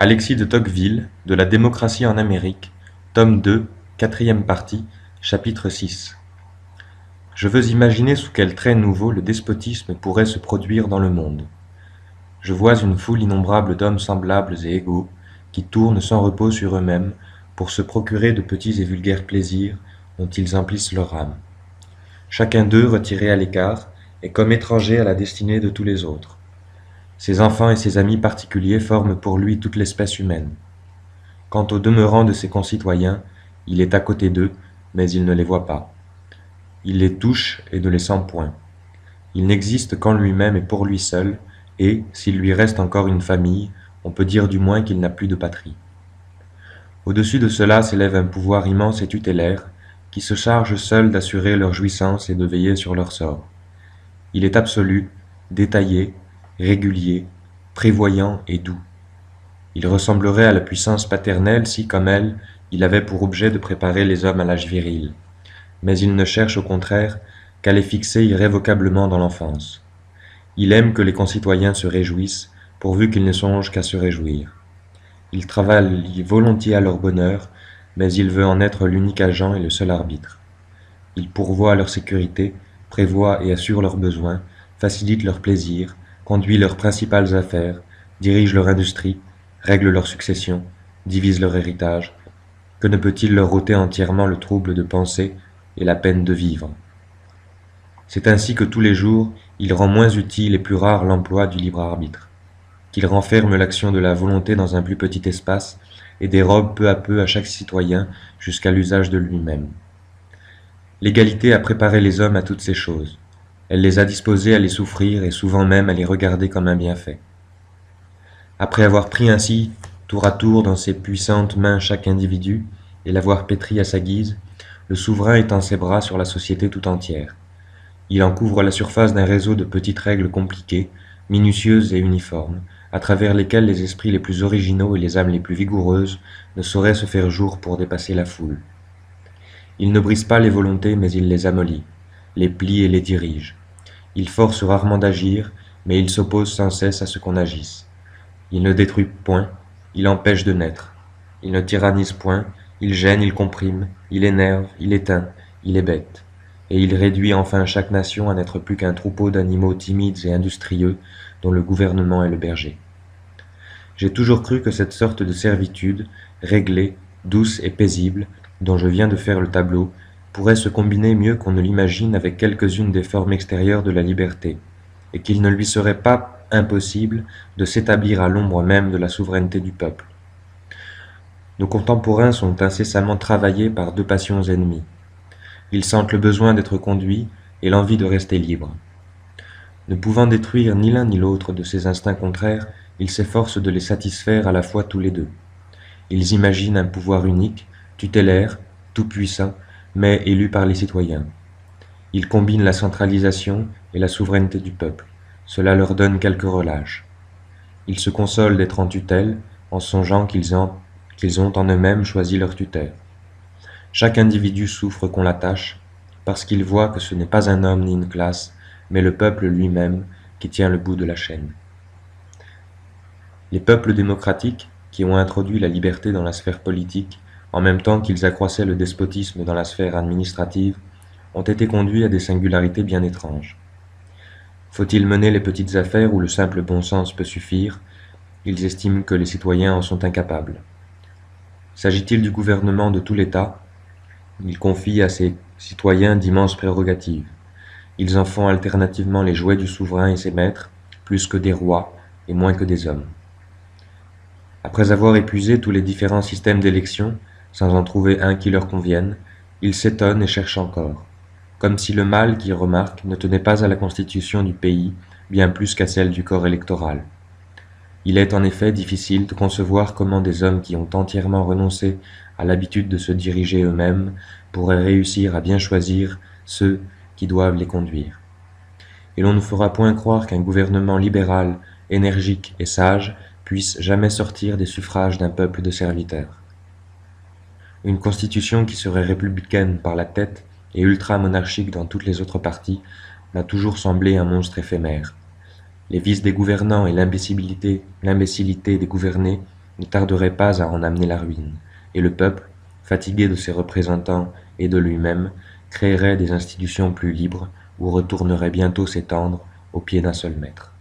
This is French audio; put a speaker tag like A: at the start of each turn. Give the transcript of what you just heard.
A: Alexis de Tocqueville, de la démocratie en Amérique, tome 2, quatrième partie, chapitre 6. Je veux imaginer sous quel trait nouveau le despotisme pourrait se produire dans le monde. Je vois une foule innombrable d'hommes semblables et égaux, qui tournent sans repos sur eux-mêmes pour se procurer de petits et vulgaires plaisirs dont ils emplissent leur âme. Chacun d'eux retiré à l'écart est comme étranger à la destinée de tous les autres. Ses enfants et ses amis particuliers forment pour lui toute l'espèce humaine. Quant au demeurant de ses concitoyens, il est à côté d'eux, mais il ne les voit pas. Il les touche et ne les sent point. Il n'existe qu'en lui-même et pour lui seul, et, s'il lui reste encore une famille, on peut dire du moins qu'il n'a plus de patrie. Au-dessus de cela s'élève un pouvoir immense et tutélaire, qui se charge seul d'assurer leur jouissance et de veiller sur leur sort. Il est absolu, détaillé, régulier, prévoyant et doux. Il ressemblerait à la puissance paternelle si, comme elle, il avait pour objet de préparer les hommes à l'âge viril. Mais il ne cherche au contraire qu'à les fixer irrévocablement dans l'enfance. Il aime que les concitoyens se réjouissent, pourvu qu'ils ne songent qu'à se réjouir. Il travaille volontiers à leur bonheur, mais il veut en être l'unique agent et le seul arbitre. Il pourvoit à leur sécurité, prévoit et assure leurs besoins, facilite leurs plaisirs, conduit leurs principales affaires, dirige leur industrie, règle leur succession, divise leur héritage. Que ne peut-il leur ôter entièrement le trouble de penser et la peine de vivre? C'est ainsi que tous les jours, il rend moins utile et plus rare l'emploi du libre arbitre, qu'il renferme l'action de la volonté dans un plus petit espace et dérobe peu à peu à chaque citoyen jusqu'à l'usage de lui-même. L'égalité a préparé les hommes à toutes ces choses. Elle les a disposés à les souffrir et souvent même à les regarder comme un bienfait. Après avoir pris ainsi, tour à tour, dans ses puissantes mains chaque individu, et l'avoir pétri à sa guise, le souverain étend ses bras sur la société tout entière. Il en couvre la surface d'un réseau de petites règles compliquées, minutieuses et uniformes, à travers lesquelles les esprits les plus originaux et les âmes les plus vigoureuses ne sauraient se faire jour pour dépasser la foule. Il ne brise pas les volontés, mais il les amollit, les plie et les dirige. Il force rarement d'agir, mais il s'oppose sans cesse à ce qu'on agisse. Il ne détruit point, il empêche de naître. Il ne tyrannise point, il gêne, il comprime, il énerve, il éteint, il hébète. Et il réduit enfin chaque nation à n'être plus qu'un troupeau d'animaux timides et industrieux dont le gouvernement est le berger. J'ai toujours cru que cette sorte de servitude, réglée, douce et paisible, dont je viens de faire le tableau, pourrait se combiner mieux qu'on ne l'imagine avec quelques-unes des formes extérieures de la liberté, et qu'il ne lui serait pas impossible de s'établir à l'ombre même de la souveraineté du peuple. Nos contemporains sont incessamment travaillés par deux passions ennemies. Ils sentent le besoin d'être conduits et l'envie de rester libres. Ne pouvant détruire ni l'un ni l'autre de ces instincts contraires, ils s'efforcent de les satisfaire à la fois tous les deux. Ils imaginent un pouvoir unique, tutélaire, tout-puissant, mais élu par les citoyens. Ils combinent la centralisation et la souveraineté du peuple. Cela leur donne quelque relâche. Ils se consolent d'être en tutelle, en songeant qu'ils ont en eux-mêmes choisi leur tuteur. Chaque individu souffre qu'on l'attache, parce qu'il voit que ce n'est pas un homme ni une classe, mais le peuple lui-même qui tient le bout de la chaîne. Les peuples démocratiques, qui ont introduit la liberté dans la sphère politique, en même temps qu'ils accroissaient le despotisme dans la sphère administrative, ont été conduits à des singularités bien étranges. Faut-il mener les petites affaires où le simple bon sens peut suffire? Ils estiment que les citoyens en sont incapables. S'agit-il du gouvernement de tout l'État? Ils confient à ses citoyens d'immenses prérogatives. Ils en font alternativement les jouets du souverain et ses maîtres, plus que des rois et moins que des hommes. Après avoir épuisé tous les différents systèmes d'élection, sans en trouver un qui leur convienne, ils s'étonnent et cherchent encore, comme si le mal qu'ils remarquent ne tenait pas à la constitution du pays, bien plus qu'à celle du corps électoral. Il est en effet difficile de concevoir comment des hommes qui ont entièrement renoncé à l'habitude de se diriger eux-mêmes pourraient réussir à bien choisir ceux qui doivent les conduire. Et l'on ne fera point croire qu'un gouvernement libéral, énergique et sage puisse jamais sortir des suffrages d'un peuple de serviteurs. Une constitution qui serait républicaine par la tête et ultra-monarchique dans toutes les autres parties m'a toujours semblé un monstre éphémère. Les vices des gouvernants et l'imbécilité des gouvernés ne tarderait pas à en amener la ruine, et le peuple, fatigué de ses représentants et de lui-même, créerait des institutions plus libres où retournerait bientôt s'étendre aux pieds d'un seul maître.